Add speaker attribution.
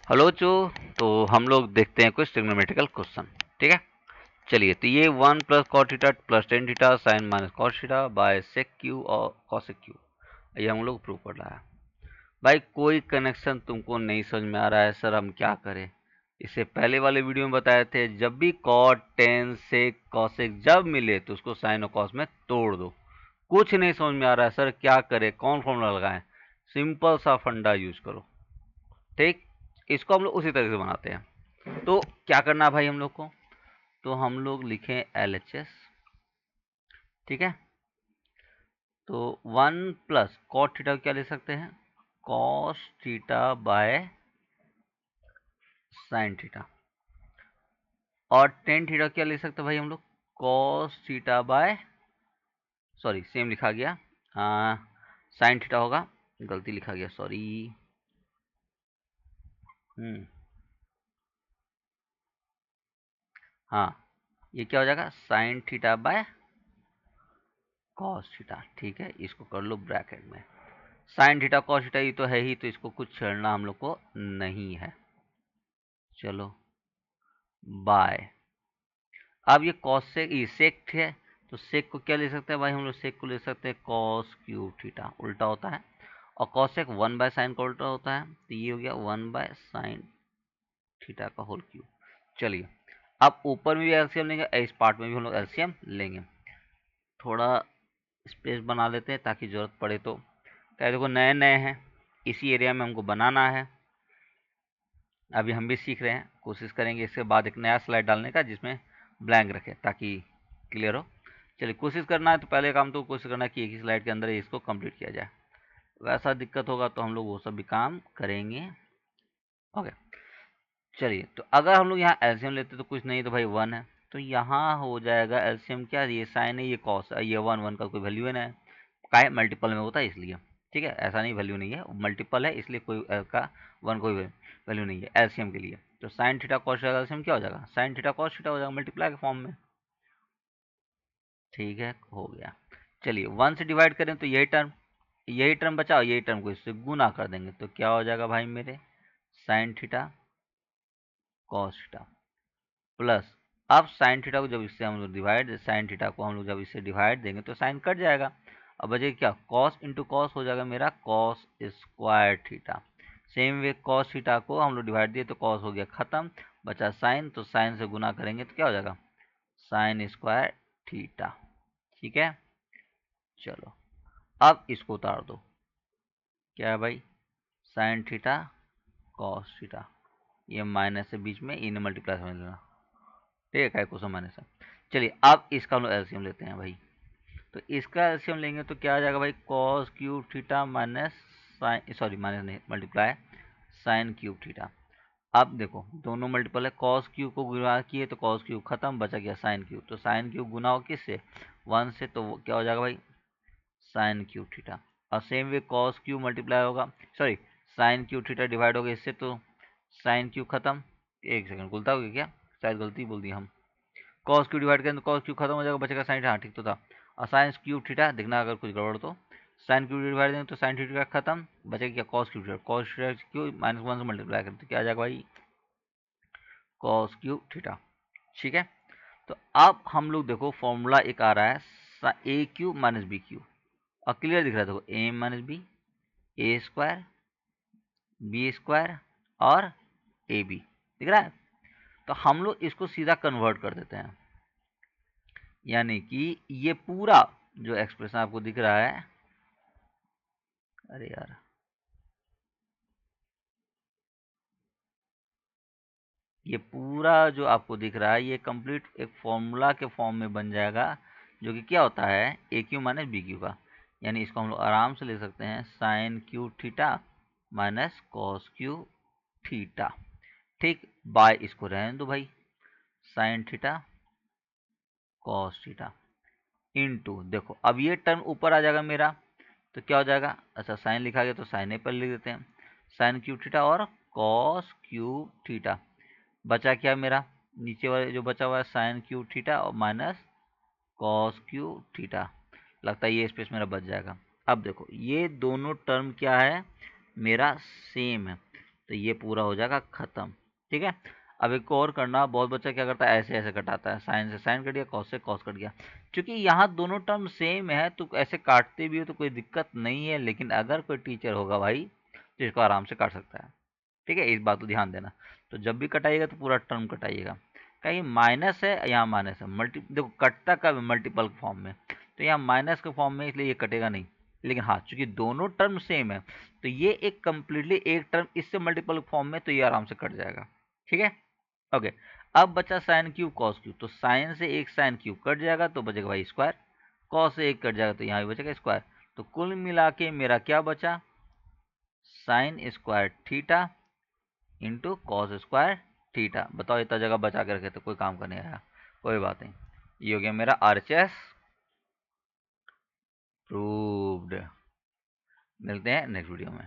Speaker 1: Hello चो। तो हम लोग देखते हैं कुछ ट्रिग्नोमेट्रिकल क्वेश्चन। ठीक है, चलिए। तो ये 1 + cot θ + tan θ sin -cos θ by sec q और cosec q, ये हम लोग प्रूव कर रहा है। भाई कोई कनेक्शन तुमको नहीं समझ में आ रहा है सर, हम क्या करें? इससे पहले वाले वीडियो में बताए थे, जब भी cot tan sec cosec जब मिले तो उसको sin और cos में तोड़ दो। कुछ नहीं समझ में आ रहा है सर, क्या करें, कौन फॉर्मूला लगाएं? सिंपल सा फंडा यूज करो। ठीक, इसको हम लोग उसी तरह से बनाते हैं। तो क्या करना है भाई हम लोग को? तो हम लोग लिखें LHS। ठीक है, तो 1 + cot θ क्या ले सकते हैं? cos θ by sin θ। और tan θ क्या ले सकते हैं भाई हम लोग? cos θ बाय, सॉरी सेम लिखा गया, sin θ होगा, गलती लिखा गया, सॉरी। हम्म, हाँ, ये क्या हो जाएगा? sin θ by cos θ। ठीक है, इसको कर लो ब्रैकेट में। sin θ cos θ ये तो है ही, तो इसको कुछ छेड़ना हम लोग को नहीं है। चलो, बाय, अब ये cos से ये sec है, तो sec को क्या ले सकते हैं भाई हम लोग? sec को ले सकते हैं cos क्यूब थीटा, उल्टा होता है। और cosec 1/sin का उल्टा होता है, तो ये हो गया 1/sin थीटा का होल क्यूब। चलिए, अब ऊपर में भी एलसीएम लेंगे, इस पार्ट में भी हम लोग एलसीएम लेंगे। थोड़ा स्पेस बना लेते हैं ताकि जरूरत पड़े तो। क्या देखो, नए नए हैं, इसी एरिया में हमको बनाना है। अभी हम भी सीख रहे हैं, कोशिश करेंगे इसके बाद एक नया स्लाइड डालने का जिसमें ब्लैंक रखे ताकि क्लियर हो। चलिए, कोशिश करना है तो पहले काम तो कोशिश करना है कि एक ही स्लाइड के अंदर ही इसको कंप्लीट किया जाए। वैसा दिक्कत होगा तो हम लोग वो सब भी काम करेंगे। ओके, चलिए। तो अगर हम लोग यहाँ एलसीएम लेते तो कुछ नहीं तो भाई 1 है, तो यहाँ हो जाएगा एलसीएम क्या, ये साइन है, ये कॉस है, ये 1 का कोई वैल्यू है ना, का है मल्टीपल में होता है इसलिए। ठीक है, ऐसा नहीं वैल्यू नहीं है, मल्टीपल है इसलिए कोई का 1 कोई वैल्यू नहीं है एलसीएम के लिए। तो साइन थीटा कॉस थीटा का एलसीएम क्या हो जाएगा? साइन थीटा कॉस थीटा हो जाएगा मल्टीप्लाई के फॉर्म में। ठीक है, हो गया। चलिए, 1 से डिवाइड करें तो यही टर्म बचा, और यही टर्म को इससे गुना कर देंगे तो क्या हो जाएगा भाई मेरे? Sign theta cos theta plus, अब साइन थीटा को जब इससे हम लोग डिवाइड, साइन थीटा को हम लोग जब इससे डिवाइड देंगे तो साइन कट जाएगा। अब बचेगा क्या? कॉस इंटू कॉस हो जाएगा मेरा cos square theta. Same way cos theta को हम लोग डिवाइड दिए तो कॉस हो गया खत्म, बचा साइन, तो साइन से गुना करेंगे तो क्या हो जाएगा? Sine square theta. ठीक है, चलो, अब इसको उतार दो। क्या है भाई? साइन थीटा कॉस थीटा, ये माइनस से बीच में इन्हें मल्टीप्लाई समझ लेना। ठीक है, काय को सम माइनस है। चलिए, अब इसका हम लोग एलसीएम लेते हैं भाई। तो इसका एलसीएम लेंगे तो क्या आ जाएगा भाई? Cos cube theta minus sine, sorry minus नहीं, मल्टीप्लाई साइन क्यूब थीटा। अब देखो, दोनों मल्टीपल है, कॉस क्यूब को गुणा किए तो कॉस क्यूब खत्म, बचा गया साइन क्यूब, तो साइन क्यूब गुना हो किससे? 1 से, तो क्या हो जाएगा भाई? Sine cube theta. और same way cos cube multiply होगा, sorry sine cube theta divide हो गया इससे, तो साइन क्यूब खत्म। एक सेकंड, गुलता हो गया क्या? शायद गलती बोल दी हम। कॉस क्यू डिवाइड करें तो कॉस क्यू खत्म हो जाएगा, बचेगा साइन। हाँ ठीक तो था। और साइन क्यूब थीटा देखना अगर कुछ गड़बड़ तो, साइन क्यूब डिवाइड देंगे तो साइन थीटा खत्म, बचेगा क्या? Cos cube theta. Cos theta Q -1 से मल्टीप्लाई करें तो क्या आ जाएगा भाई? Cos cube theta. ठीक है, तो अब हम लोग देखो फॉर्मूला एक आ रहा है ए क्यू माइनस बी क्यू, और क्लियर दिख रहा है देखो, ए माइनस बी, ए स्क्वायर, बी स्क्वायर और ए बी दिख रहा है। तो हम लोग इसको सीधा कन्वर्ट कर देते हैं, यानी कि ये पूरा जो एक्सप्रेशन आपको दिख रहा है, अरे यार, ये पूरा जो आपको दिख रहा है ये कंप्लीट एक फॉर्मूला के फॉर्म में बन जाएगा, जो कि क्या होता है? ए क्यू माइनस बी क्यू का। यानी इसको हम लोग आराम से ले सकते हैं, sine cube theta minus cos cube theta. ठीक, बाय इसको रहने दो भाई, sine theta cos theta into, देखो अब ये टर्म ऊपर आ जाएगा मेरा, तो क्या हो जाएगा? अच्छा, साइन लिखा गया तो साइन ए पर लिख देते हैं, साइन क्यूब थीटा और कॉस क्यूब थीटा। बचा क्या मेरा? नीचे वाले जो बचा हुआ है साइन क्यूब थीटा और माइनस कॉस क्यूब थीटा। लगता है ये स्पेस मेरा बच जाएगा। अब देखो, ये दोनों टर्म क्या है मेरा? सेम है, तो ये पूरा हो जाएगा खत्म। ठीक है, अब एक और करना, बहुत बच्चा क्या करता है, ऐसे ऐसे कटाता है, साइन से साइन कट गया, कॉस से कॉस कट गया। क्योंकि यहाँ दोनों टर्म सेम है तो ऐसे काटते भी हो तो कोई दिक्कत नहीं है, लेकिन अगर कोई टीचर होगा भाई तो इसको आराम से काट सकता है। ठीक है, इस बात को ध्यान देना। तो जब भी कटाइएगा तो पूरा टर्म कटाइएगा। कहीं माइनस है, यहाँ माइनस है, मल्टी देखो कटता कब मल्टीपल फॉर्म में, तो यहाँ माइनस के फॉर्म में, इसलिए ये कटेगा नहीं। लेकिन हाँ, चूंकि दोनों टर्म सेम है तो ये एक कंप्लीटली एक टर्म इससे मल्टीपल फॉर्म में, तो ये आराम से कट जाएगा। ठीक है, ओके। अब बचा साइन क्यूब कॉस क्यूब, तो साइन से एक साइन क्यूब कट जाएगा तो बचेगा भाई स्क्वायर, कॉस से एक कट जाएगा तो यहाँ भी बचेगा स्क्वायर। तो कुल मिला के मेरा क्या बचा, sine square theta into cos square theta. बताओ, इतना जगह बचा के रखे तो कोई काम का नहीं आया, कोई बात नहीं। ये हो गया मेरा आरएचएस प्रूव्ड। मिलते हैं नेक्स्ट वीडियो में।